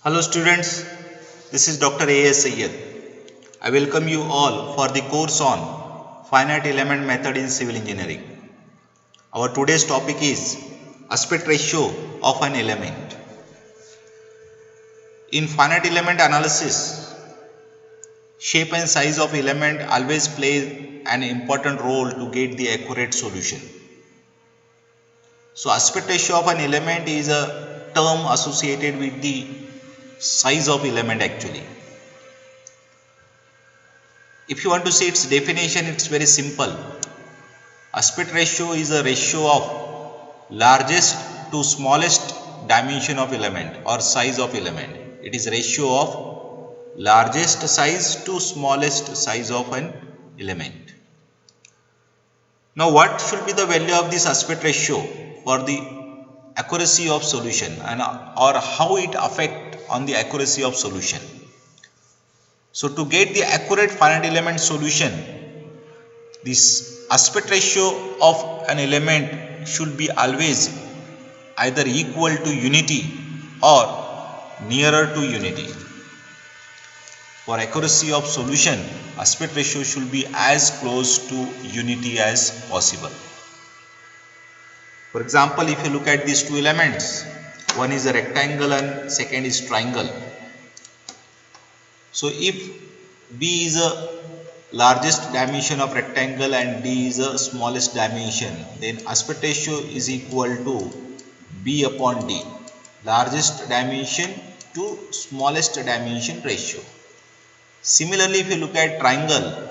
Hello students, this is Dr. A.S. Sayyed. I welcome you all for the course on Finite Element Method in Civil Engineering. Our today's topic is aspect ratio of an element. In finite element analysis, shape and size of element always play an important role to get the accurate solution. So aspect ratio of an element is a term associated with the size of element actually. If you want to see its definition, it's very simple. Aspect ratio is a ratio of largest to smallest dimension of element or size of element. It is ratio of largest size to smallest size of an element. Now what should be the value of this aspect ratio for the accuracy of solution and or how it affect on the accuracy of solution? So to get the accurate finite element solution, this aspect ratio of an element should be always either equal to unity or nearer to unity. For accuracy of solution, aspect ratio should be as close to unity as possible. For example, if you look at these two elements, one is a rectangle and second is triangle. So if B is a largest dimension of rectangle and D is a smallest dimension, then aspect ratio is equal to B upon D, largest dimension to smallest dimension ratio. Similarly, if you look at triangle,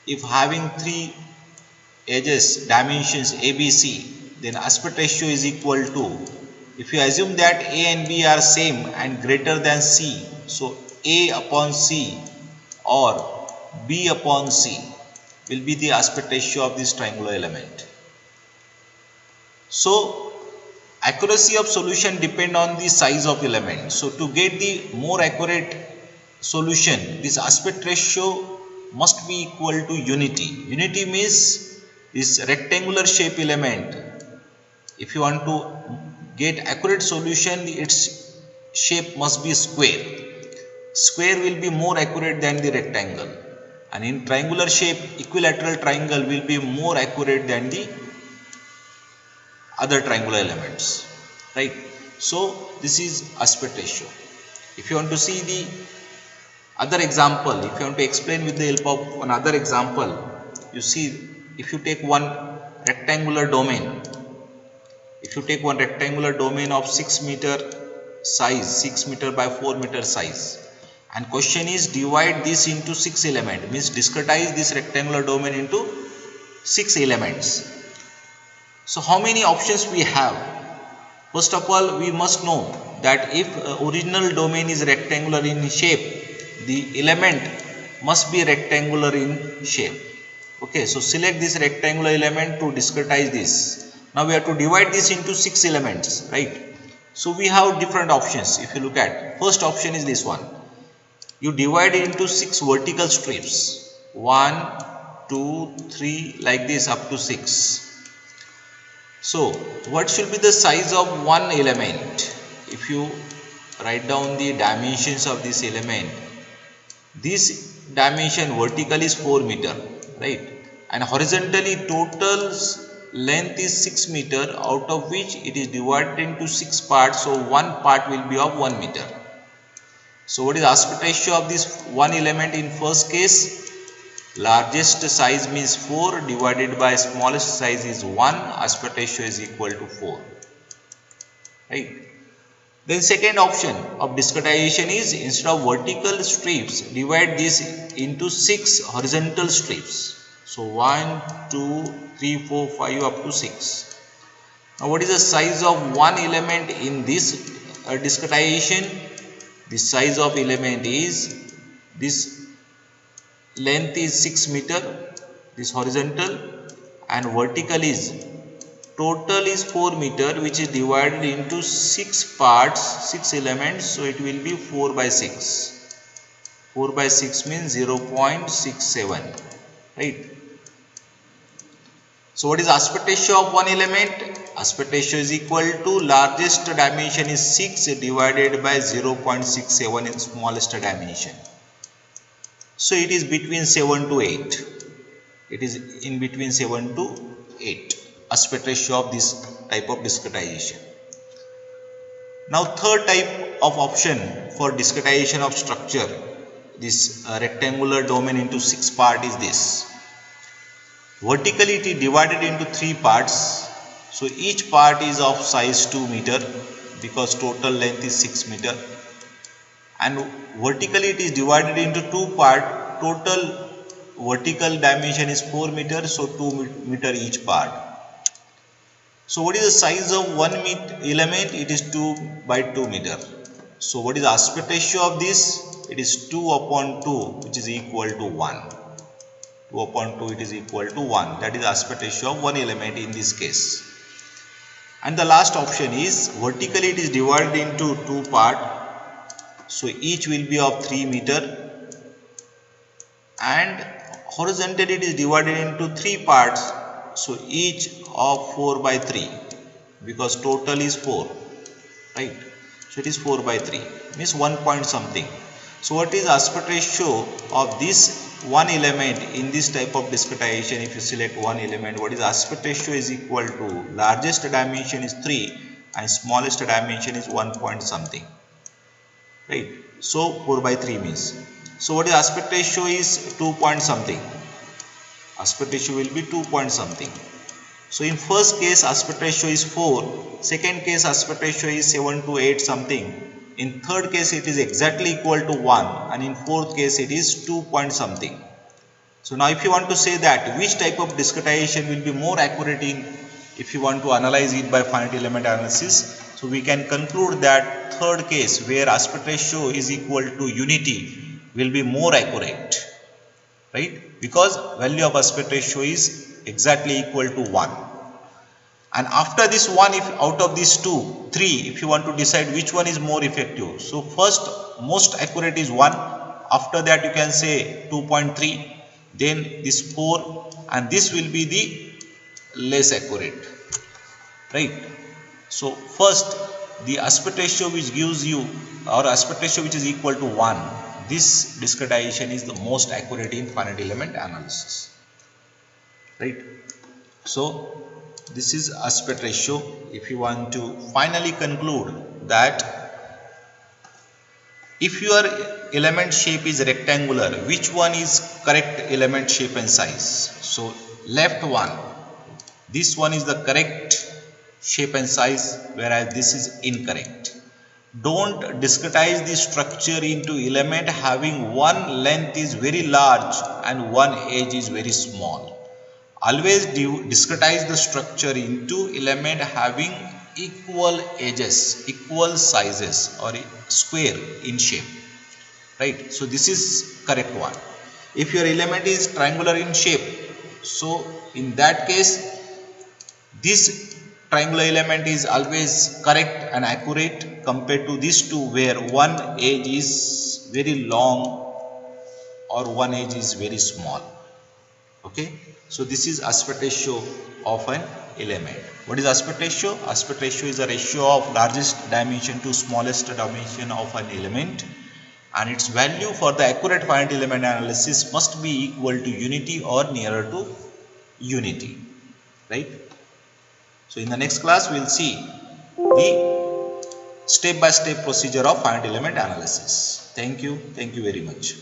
if having three edges dimensions ABC, then aspect ratio is equal to, if you assume that A and B are same and greater than C, so A upon C or B upon C will be the aspect ratio of this triangular element. So accuracy of solution depend on the size of element. So to get the more accurate solution, this aspect ratio must be equal to unity. Unity means this rectangular shape element. If you want to get accurate solution, its shape must be square. Square will be more accurate than the rectangle, and in triangular shape equilateral triangle will be more accurate than the other triangular elements, right? So this is aspect ratio. If you want to see the other example, if you want to explain with the help of another example, you see, if you take one rectangular domain, if you take one rectangular domain of 6 meter size, 6 meter by 4 meter size, and question is divide this into 6 element, means discretize this rectangular domain into 6 elements. So how many options we have? First of all, we must know that if original domain is rectangular in shape, the element must be rectangular in shape. Okay, so select this rectangular element to discretize this. Now we have to divide this into 6 elements, right? So we have different options. If you look at, first option is this one. You divide it into 6 vertical strips, 1, 2, 3, like this up to 6. So what should be the size of one element? If you write down the dimensions of this element, this dimension vertical is 4 meter, right? And horizontally total length is 6 meter, out of which it is divided into 6 parts, so one part will be of 1 meter. So what is aspect ratio of this one element in first case? Largest size means 4 divided by smallest size is 1, aspect ratio is equal to 4, right? Then second option of discretization is, instead of vertical strips, divide this into 6 horizontal strips. So 1, 2, 3, 4, 5 up to 6. Now what is the size of one element in this discretization? The size of element is, this length is 6 meter, this horizontal, and vertical is, total is 4 meter, which is divided into 6 parts, 6 elements, so it will be 4 by 6. 4 by 6 means 0.67, right? So what is aspect ratio of one element? Aspect ratio is equal to largest dimension is 6 divided by 0.67 in smallest dimension. So it is between 7 to 8. It is in between 7 to 8. Aspect ratio of this type of discretization. Now third type of option for discretization of structure, this rectangular domain into 6 parts is this. Vertically it is divided into 3 parts. So each part is of size 2 meter because total length is 6 meter. And vertically it is divided into 2 parts. Total vertical dimension is 4 meter, so 2 meter each part. So what is the size of one element? It is 2 by 2 meter. So what is the aspect ratio of this? It is 2 upon 2, which is equal to 1. 2 upon 2, it is equal to 1. That is aspect ratio of one element in this case. And the last option is vertically it is divided into 2 parts. So each will be of 3 meter, and horizontally it is divided into 3 parts. So each of 4 by 3 because total is 4, right? So it is 4 by 3 means 1 point something. So what is aspect ratio of this one element in this type of discretization? If you select one element, what is aspect ratio is equal to largest dimension is 3 and smallest dimension is 1 point something, right? So 4 by 3 means, so what is aspect ratio is 2 point something. Aspect ratio will be 2 point something. So in first case aspect ratio is 4, second case aspect ratio is 7 to 8 something, in third case it is exactly equal to 1, and in fourth case it is 2 point something. So now if you want to say that which type of discretization will be more accurate in, if you want to analyze it by finite element analysis, so we can conclude that third case where aspect ratio is equal to unity will be more accurate, right? Because value of aspect ratio is exactly equal to 1. And after this 1, if out of these 2, 3, if you want to decide which one is more effective, so first most accurate is 1, after that you can say 2.3, then this 4, and this will be the less accurate, right? So first the aspect ratio which gives you, or aspect ratio which is equal to 1, this discretization is the most accurate in finite element analysis, right? So this is aspect ratio. If you want to finally conclude that if your element shape is rectangular, which one is correct element shape and size? So left one, this one is the correct shape and size, whereas this is incorrect. Don't discretize the structure into element having one length is very large and one edge is very small. Always discretize the structure into element having equal edges, equal sizes, or square in shape, right? So this is correct one. If your element is triangular in shape, so in that case this triangular element is always correct and accurate compared to these two where one edge is very long or one edge is very small. Okay, so this is aspect ratio of an element. What is aspect ratio? Aspect ratio is a ratio of largest dimension to smallest dimension of an element, and its value for the accurate finite element analysis must be equal to unity or nearer to unity, right? So in the next class we will see the step by step procedure of finite element analysis. Thank you very much.